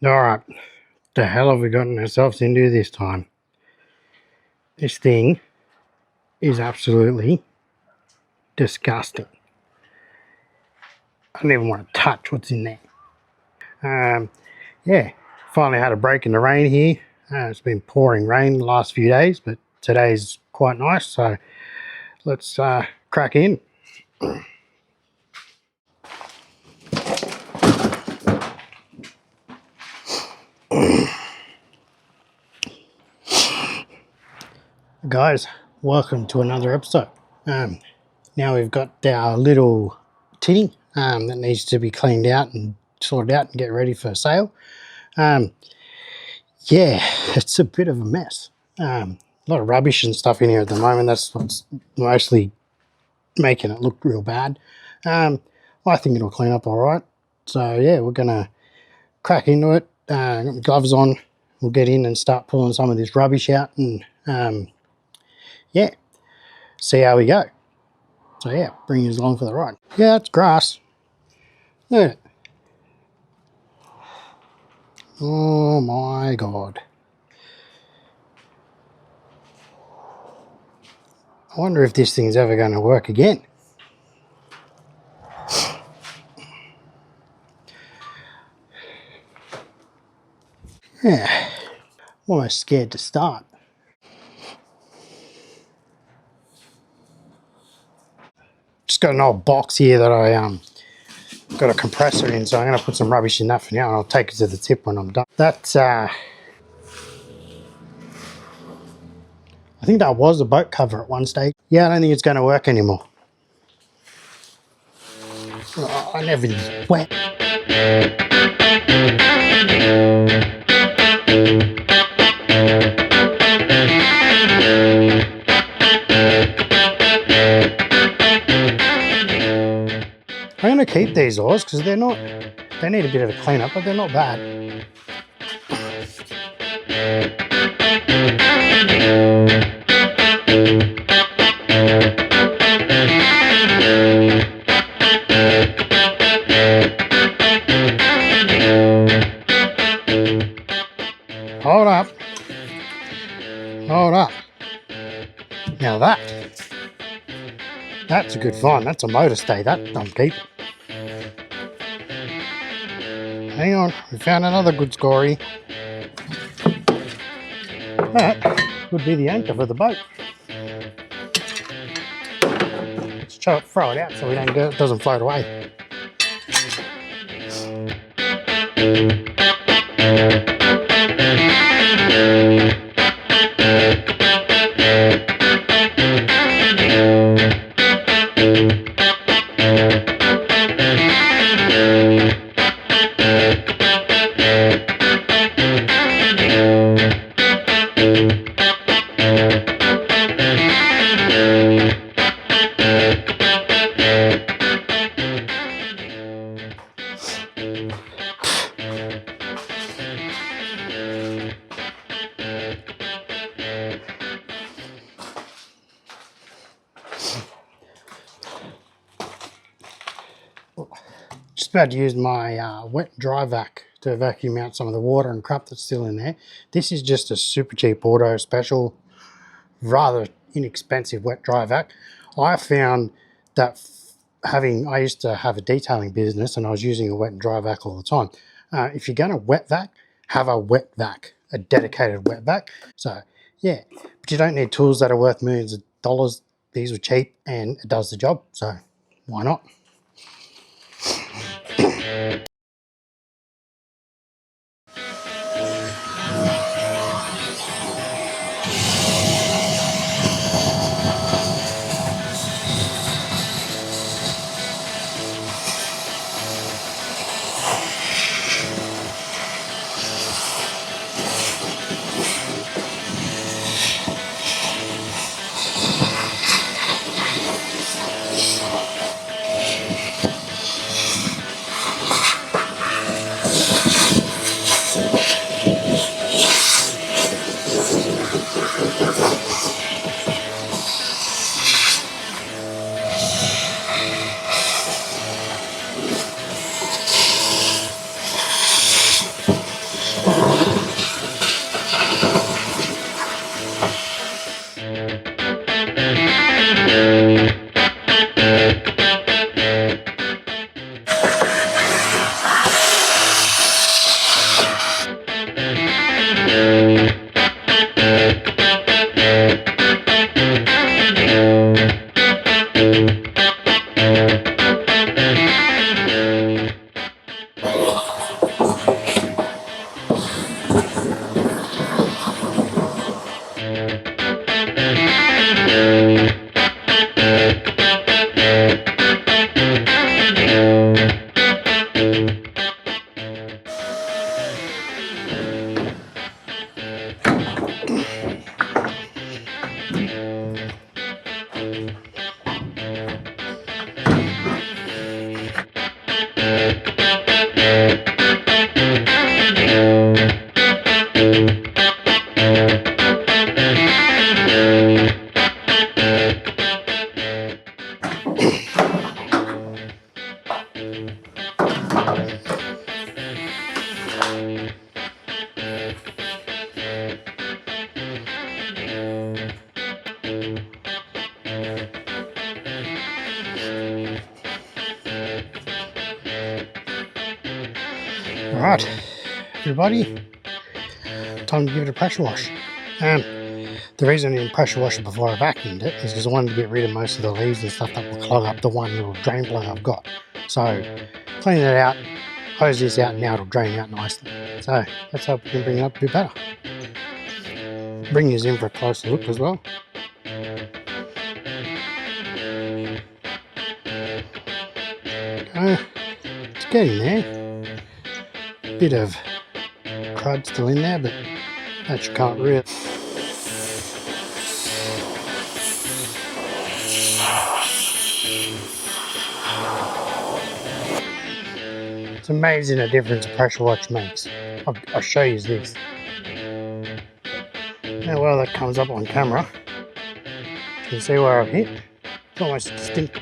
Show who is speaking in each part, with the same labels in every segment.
Speaker 1: Alright, the hell have we gotten ourselves into this time? This thing is absolutely disgusting. I don't even want to touch what's in there. Yeah, finally had a break in the rain here. It's been pouring rain the last few days, but today's quite nice, so let's crack in. Guys, welcome to another episode. Now we've got our little tinny that needs to be cleaned out and sorted out and get ready for sale. Yeah, it's a bit of a mess. A lot of rubbish and stuff in here at the moment. That's what's mostly making it look real bad. I think it'll clean up all right. So yeah, we're gonna crack into it. Got my gloves on. We'll get in and start pulling some of this rubbish out and yeah, see how we go. So yeah, bring you along for the ride. Yeah, it's grass. Look at it. Oh my god. I wonder if this thing's ever going to work again. Yeah, I'm almost scared to start. Just got an old box here that I got a compressor in, so I'm going to put some rubbish in that for now, and I'll take it to the tip when I'm done. That's I think that was a boat cover at one stage. Yeah, I don't think it's going to work anymore. Oh, and everything's wet. I'm going to keep these oars because they need a bit of a clean up, but they're not bad. Hold up. Hold up. Now that's a good find. That's a motor stay. That I'm keeping. Hang on, we found another good scory. That would be the anchor for the boat. Let's throw it out so it doesn't float away. Just about to use my wet dry vac to vacuum out some of the water and crap that's still in there. This is just a super cheap auto special, rather inexpensive wet dry vac. I found that I used to have a detailing business and I was using a wet and dry vac all the time. If you're going to wet vac, have a wet vac, a dedicated wet vac. So yeah, but you don't need tools that are worth millions of dollars. These were cheap and it does the job, so why not? Right, everybody, time to give it a pressure wash. The reason I didn't pressure wash it before I vacuumed it is because I wanted to get rid of most of the leaves and stuff that will clog up the one little drain plug I've got. So, clean it out, hose this out, and now it'll drain out nicely. So, let's hope we can bring it up a bit better. Bring yours in for a closer look as well. It's getting there. Bit of crud still in there, but that you can't really. It's amazing the difference a pressure wash makes. I'll show you this. How well that comes up on camera. You can see where I've hit. It's almost distinct.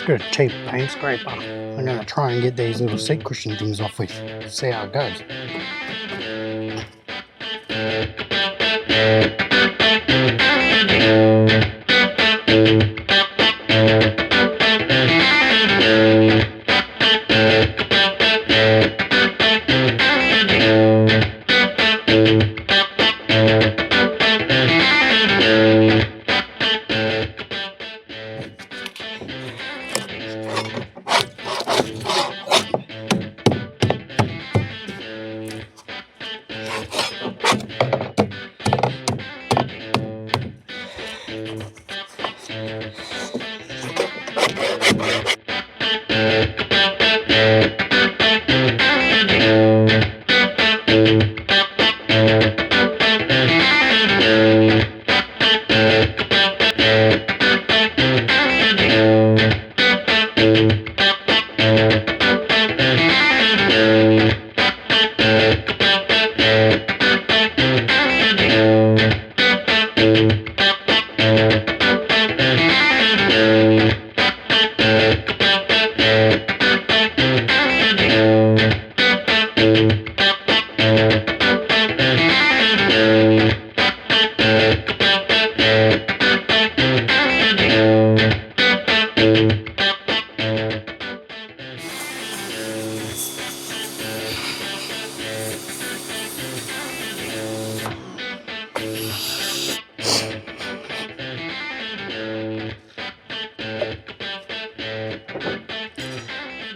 Speaker 1: Got a cheap paint scraper. I'm going to try and get these little seat cushion things off with. See how it goes.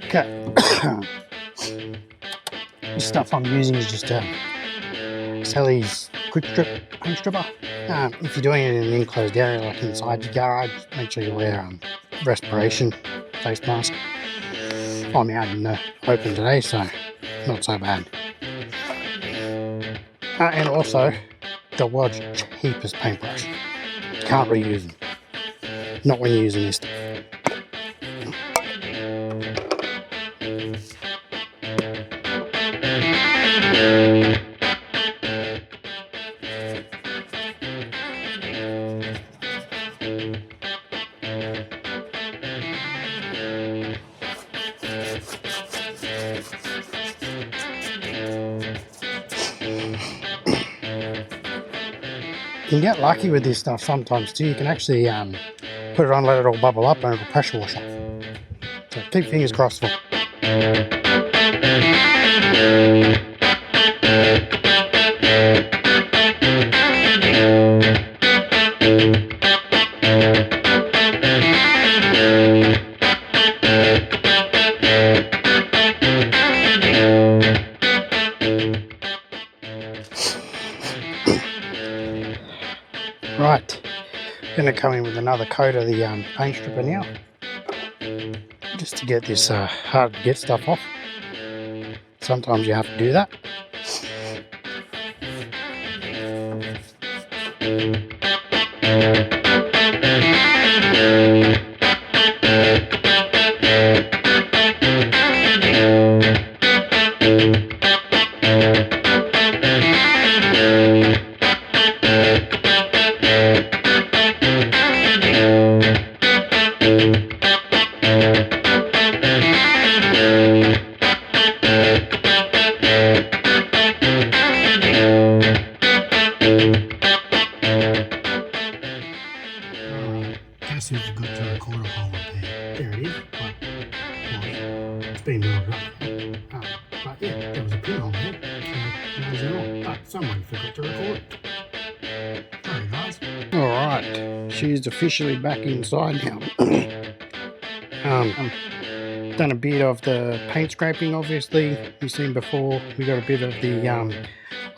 Speaker 1: Okay, the stuff I'm using is just a Sally's quick strip paint stripper. If you're doing it in an enclosed area like inside your garage, make sure you wear respiration face mask. I'm out in the open today, so not so bad. And also, the world's cheapest paintbrush. Can't reuse them. Not when you're using this stuff. can get lucky with this stuff sometimes too. You can actually put it on, let it all bubble up, and it'll pressure wash off. So keep fingers crossed for. Right, going to come in with another coat of the paint stripper now, just to get this hard to get stuff off. Sometimes you have to do that. Guess who's got to record a hole repair? There it is. Well, it's been moved up. But yeah, there was a pinhole there. So no zero. But someone forgot to record it. Sorry guys. Alright, she's officially back inside now. Done a bit of the paint scraping, obviously. You've seen before. We got a bit of the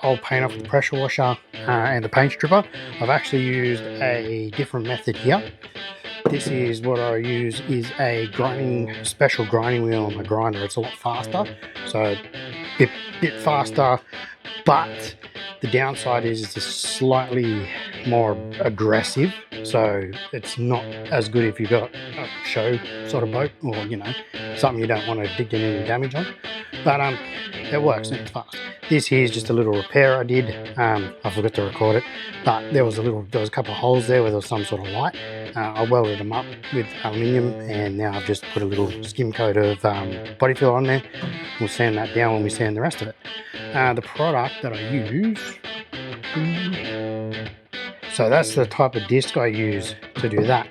Speaker 1: old paint off the pressure washer and the paint stripper. I've actually used a different method here. This is what I use, is a special grinding wheel on the grinder. It's a lot faster, so a bit faster, but the downside is it's slightly more aggressive, so it's not as good if you've got a show sort of boat, or you know, something you don't want to dig in any damage on. But it works and it's fast. This here is just a little repair I did. I forgot to record it, but there was a couple of holes there where there was some sort of light. I welded them up with aluminium, and now I've just put a little skim coat of body fill on there. We'll sand that down when we sand the rest of it. The product that I use, so that's the type of disc I use to do that.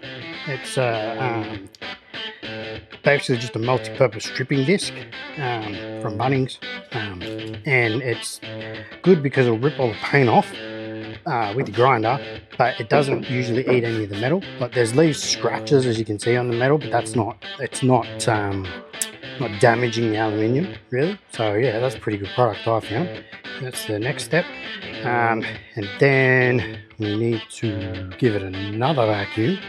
Speaker 1: It's basically just a multi-purpose stripping disc from Bunnings, and it's good because it'll rip all the paint off with the grinder, but it doesn't usually eat any of the metal. Like there's leaves scratches, as you can see on the metal, but it's not damaging the aluminium really. So yeah, that's a pretty good product I found. That's the next step, and then we need to give it another vacuum.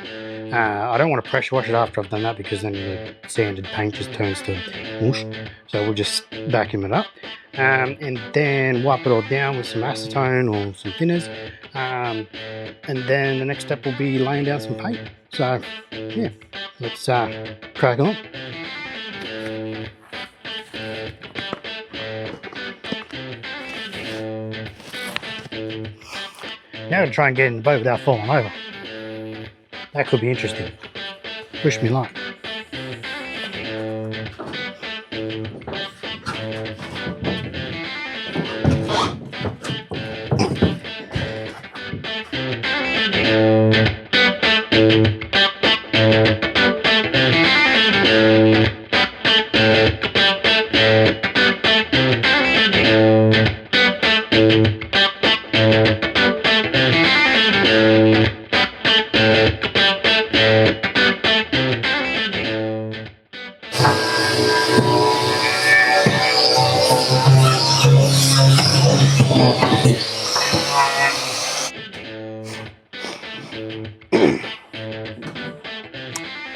Speaker 1: I don't want to pressure wash it after I've done that, because then the sanded paint just turns to mush. So we'll just vacuum it up, and then wipe it all down with some acetone or some thinners, and then the next step will be laying down some paint. So yeah, let's crack on. Now to try and get in the boat without falling over. That could be interesting. Wish me luck.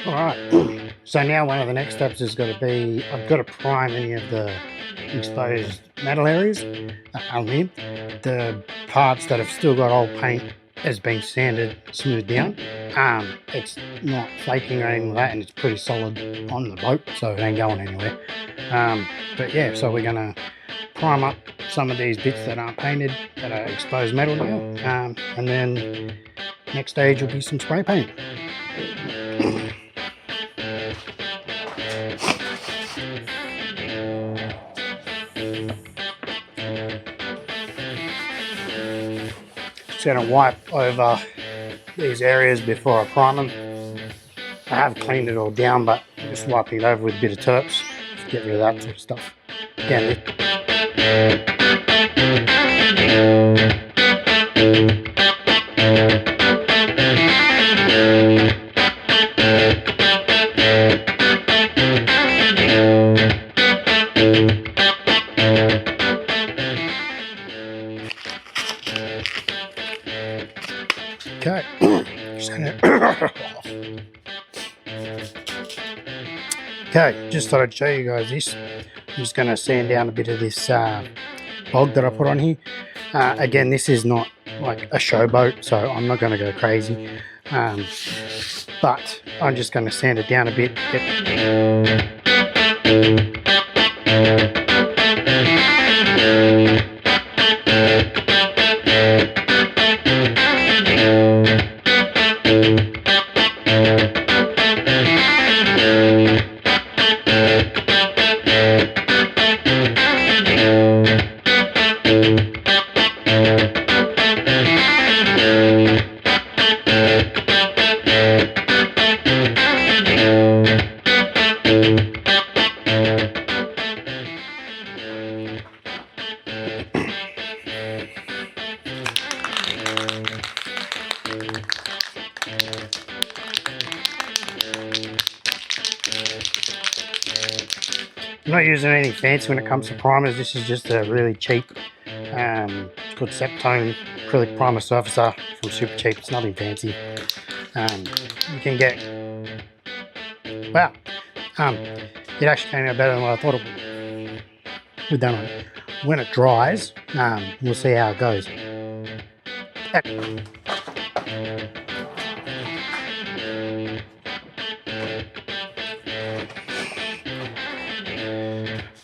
Speaker 1: Alright, so now one of the next steps is going to be, I've got to prime any of the exposed metal areas, aluminium. The parts that have still got old paint has been sanded, smoothed down. It's not flaking or anything like that, and it's pretty solid on the boat, so it ain't going anywhere. But yeah, so we're going to prime up some of these bits that aren't painted, that are exposed metal now, and then next stage will be some spray paint. Just going to wipe over these areas before I prime them. I have cleaned it all down, but I'm just wiping it over with a bit of terps to get rid of that sort of stuff. Again, okay. Okay, just thought I'd show you guys this. I'm just going to sand down a bit of this bog that I put on here. Again, this is not like a showboat, so I'm not going to go crazy. But I'm just going to sand it down a bit. I'm not using anything fancy when it comes to primers. This is just a really cheap, it's called Septone acrylic primer surfacer from Super Cheap. It's nothing fancy. You can get, wow, it actually came out better than what I thought it would. We're done on it. When it dries, we'll see how it goes.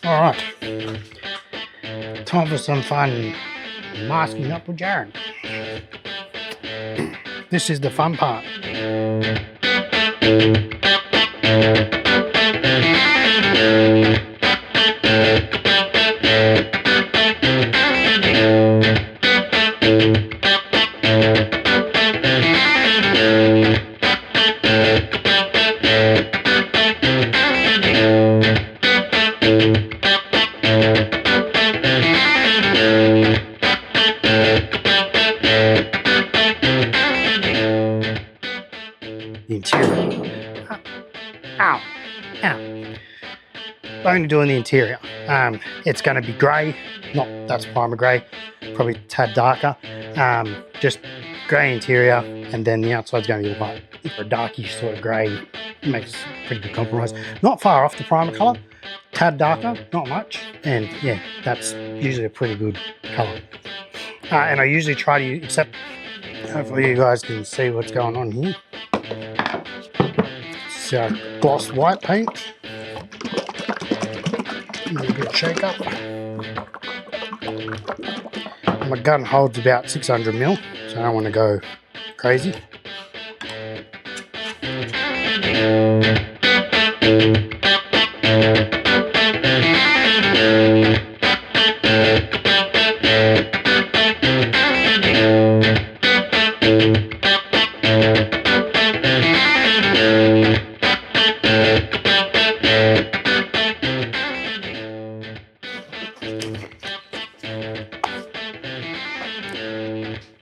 Speaker 1: Alright, time for some fun masking up with Jared. This is the fun part. The interior. Ow. Ow. Only doing the interior. It's going to be grey. Not that's primer grey. Probably a tad darker. Just grey interior, and then the outside's going to be like a darkish sort of grey. Makes a pretty good compromise. Not far off the primer colour. Tad darker, not much. And yeah, that's usually a pretty good colour. And I usually try to use, except hopefully you guys can see what's going on here. It's gloss white paint. A good shake up. My gun holds about 600mm, so I don't want to go crazy.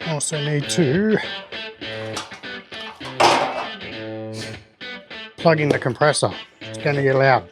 Speaker 1: Also need to plug in the compressor. It's going to get loud.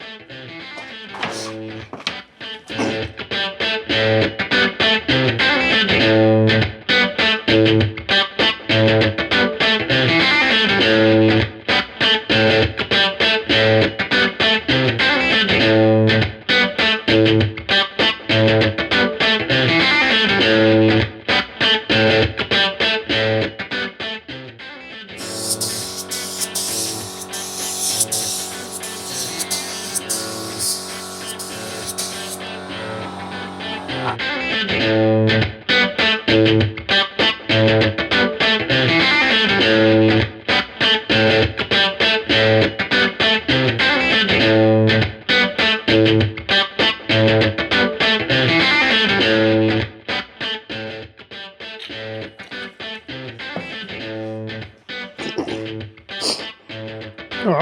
Speaker 1: Now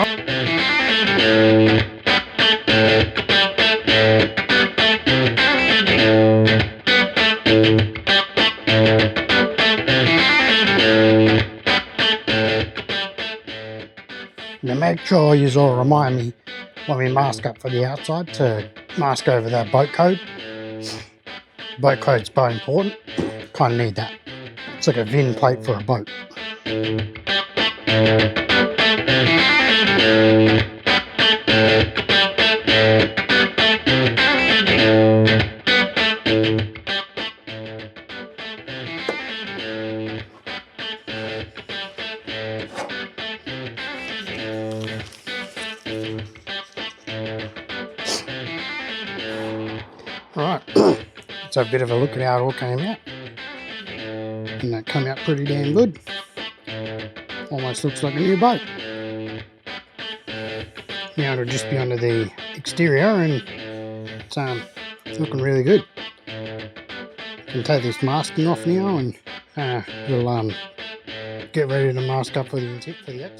Speaker 1: make sure you all remind me when we mask up for the outside to mask over that boat code. Boat code's quite important. Kind of need that. It's like a VIN plate for a boat. Right, let's have a bit of a look at how it all came out. And that came out pretty damn good. Almost looks like a new boat. Now it'll just be under the exterior and it's looking really good. Can take this masking off now and we'll get ready to mask up for the exterior.